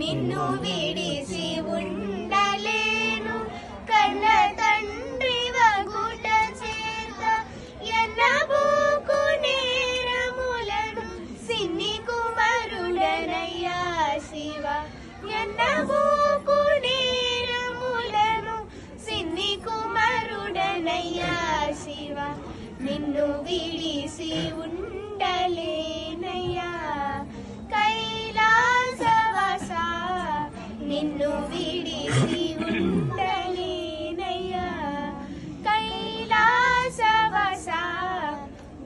నిన్ను విడిసి ఉండలేను కన్న తండ్రి వగుట చేత ఎన్నబోకు నేరములను సిన్ని కుమారుడనయ్యా శివ ఎన్నబోకు నేరములను సిన్ని కుమారుడనయ్యా శివ నిన్ను విడిసి ఉండలేనయ్యా కైలాసవాస నిన్ను విడిసి ఉండలేనయ్యా కైలాసవాస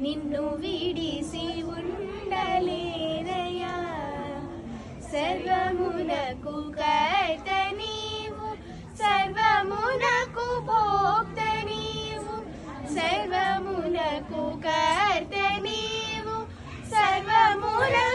నిన్ను విడిసి ఉండలేనయ్యా సర్వమునకు కర్త నీవు సర్వమునకు భోక్త నీవు సర్వమునకు కర్త నీవు సర్వమునకు